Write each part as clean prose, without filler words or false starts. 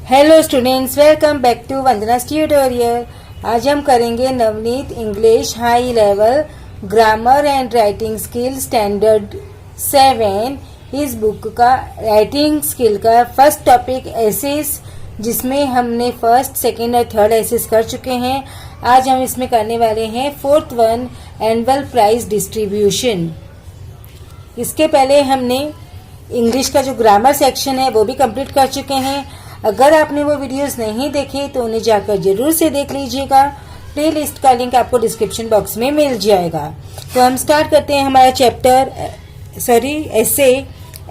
Hello students, welcome back to Vandana's tutorial. आज हम करेंगे Navneet English high level grammar and writing skill standard 7। इस book का राइटिंग स्किल का फर्स्ट टॉपिक एसेस, जिसमें हमने फर्स्ट, सेकंड और थर्ड एसेस कर चुके हैं। आज हम इसमें करने वाले हैं fourth one, annual prize distribution. इसके पहले हमने इंग्लिश का जो ग्रामर सेक्शन है वो भी कंप्लीट कर चुके हैं। अगर आपने वो वीडियोस नहीं देखे तो उन्हें जाकर जरूर से देख लीजिएगा। प्लेलिस्ट का लिंक आपको डिस्क्रिप्शन बॉक्स में मिल जाएगा। तो हम स्टार्ट करते हैं हमारा essay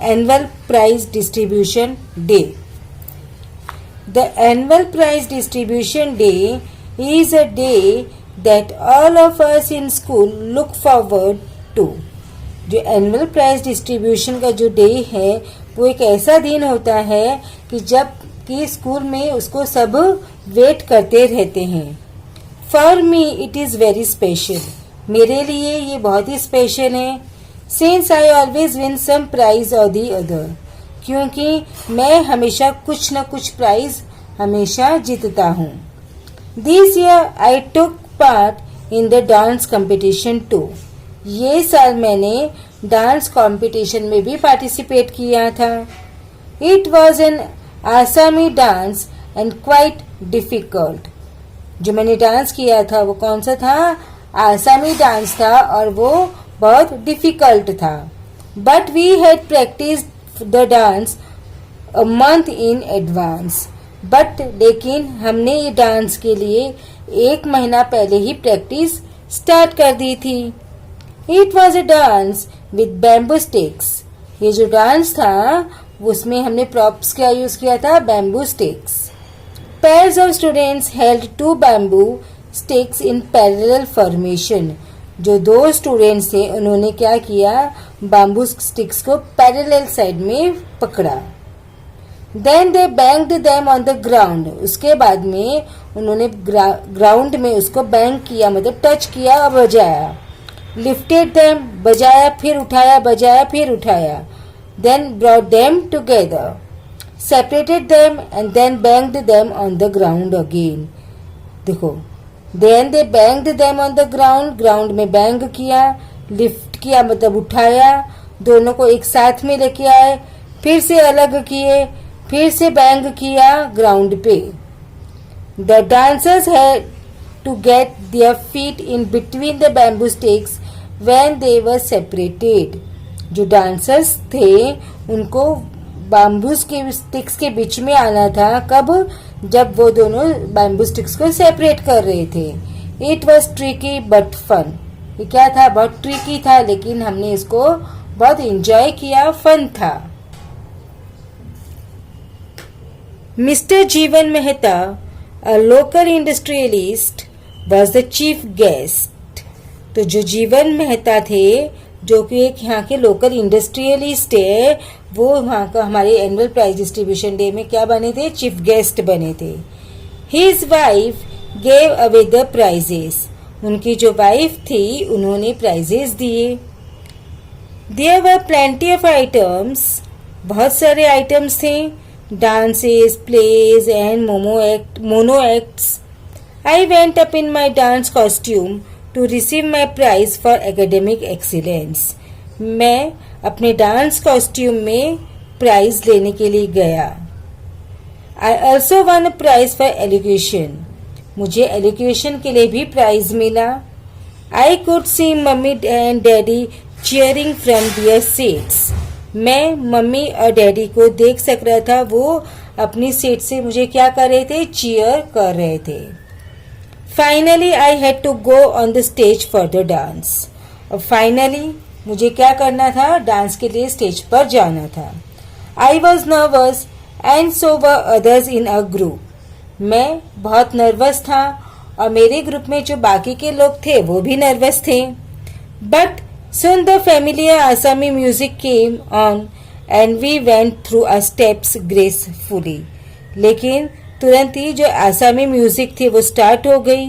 annual prize distribution day. The annual prize distribution day is a day that all of us in school look forward to. जो एनुअल प्राइज डिस्ट्रीब्यूशन का जो डे है वो एक ऐसा दिन होता है कि जब कि स्कूल में उसको सब वेट करते रहते हैं। For me it is very special. मेरे लिए ये बहुत ही स्पेशल है। Since I always win some prize और दी अदर। क्योंकि मैं हमेशा कुछ न कुछ प्राइज हमेशा जीतता हूँ। This year I took part in the dance competition too. ये साल मैंने डांस कंपटीशन में भी पार्टिसिपेट किया था। It was an Asami dance and quite difficult. जो मैंने डांस किया था वो कौन सा था? आसामी डांस था और वो बहुत डिफिकल्ट था। But we had practice the dance a month in advance. But लेकिन हमने ये डांस के लिए 1 महीना पहले ही प्रैक्टिस स्टार्ट कर दी थी। It was a dance with bamboo sticks. ये जो डांस था उसमें हमने प्रॉप्स क्या यूज किया था? Bamboo sticks. Pairs of students held 2 bamboo sticks in parallel formation. जो 2 स्टूडेंट्स थे उन्होंने क्या किया? बैम्बू स्टिक्स को पैरेलल साइड में पकड़ा। Then they banged them on the ground. उसके बाद में उन्होंने ग्राउंड में उसको बैंग किया, मतलब टच किया और बजाया। लिफ्टेड देम, बजाया फिर उठाया, बजाया फिर उठाया। Then brought them together, separated them and then banged them on the ground again. देखो, then they banged them on the ground, ground में बैंग किया, लिफ्ट किया मतलब उठाया, दोनों को एक साथ में लेके आए, फिर से अलग किए, फिर से बैंग किया ग्राउंड पे। The dancers had to get their feet in between the bamboo sticks when they were separated. जो डांसर्स थे उनको बैम्बू के स्टिक्स के बीच में आना था। कब? जब वो दोनों बैम्बू स्टिक्स को सेपरेट कर रहे थे। It was tricky but fun. ये क्या था? बहुत ट्रिकी था, लेकिन हमने इसको बहुत एंजॉय किया, फन था। मिस्टर जीवन Mehta, a local industrialist, was the chief guest. तो जो जीवन मेहता थे, जो कि एक यहाँ के लोकल इंडस्ट्रियलिस्ट है, वो वहाँ का हमारे एनुअल प्राइज डिस्ट्रीब्यूशन डे में क्या बने थे? चीफ गेस्ट बने थे। His wife gave away the prizes. उनकी जो वाइफ थी उन्होंने प्राइजेस दिए। There were plenty of items. बहुत सारे आइटम्स थे। Dances, plays and mono acts. I went up in my dance costume to receive my prize for academic excellence. मैं अपने डांस कॉस्ट्यूम में प्राइज लेने के लिए गया। I also won a prize for education. मुझे एजुकेशन के लिए भी प्राइज मिला। I could see mummy and daddy cheering from their seats. मैं मम्मी और डैडी को देख सक रहा था, वो अपनी सीट से मुझे क्या कर रहे थे? चीयर कर रहे थे। Finally I had to go on the stage for the dance. और फाइनली मुझे क्या करना था? डांस के लिए स्टेज पर जाना था। I was nervous and so were others in a group. मैं बहुत नर्वस था और मेरे ग्रुप में जो बाकी के लोग थे वो भी नर्वस थे। But soon the familiar Asami music came on and we went through our steps gracefully. लेकिन तुरंत ही जो आसामी म्यूजिक थी वो स्टार्ट हो गई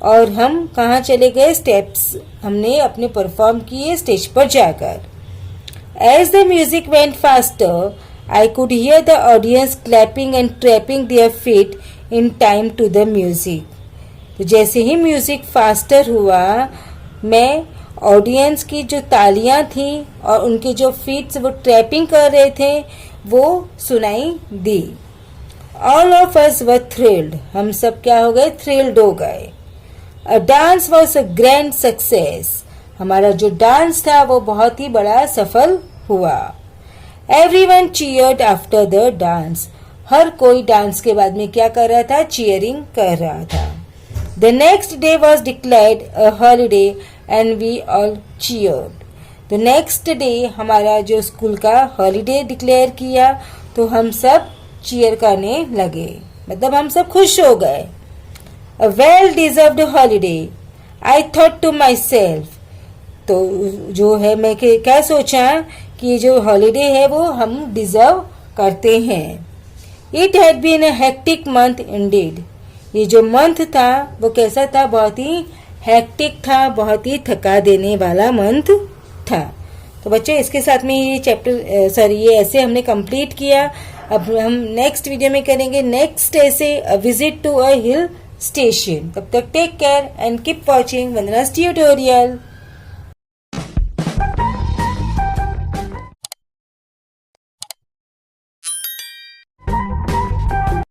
और हम कहाँ चले गए? स्टेप्स हमने अपने परफॉर्म किए स्टेज पर जाकर। As the music went faster I could hear the audience clapping and tapping their feet in time to the music. तो जैसे ही म्यूजिक फास्टर हुआ, मैं ऑडियंस की जो तालियां थी और उनके जो फीट्स वो ट्रैपिंग कर रहे थे वो सुनाई दी. All of us were thrilled. हम सब क्या हो गए? थ्रिल्ड हो गए. A dance was a grand success. हमारा जो डांस था वो बहुत ही बड़ा सफल हुआ. Everyone cheered after the dance. हर कोई डांस के बाद में क्या कर रहा था? चीयरिंग कर रहा था. The next day was declared a holiday and we all cheered. तो नेक्स्ट डे हमारा जो स्कूल का हॉलीडे डिक्लेयर किया तो हम सब चीयर करने लगे, मतलब हम सब खुश हो गए. A well deserved holiday, I thought to myself. तो जो है मैं क्या सोचा कि ये जो हॉलीडे है वो हम डिजर्व करते हैं. It had been a hectic month indeed. ये जो मंथ था वो कैसा था? बहुत ही हेक्टिक था, बहुत ही थका देने वाला मंथ था. तो बच्चों इसके साथ में ये चैप्टर ये ऐसे हमने कंप्लीट किया. अब हम नेक्स्ट वीडियो में करेंगे next essay a visit to a hill station. तब तक take care and keep watching Vandana's tutorial.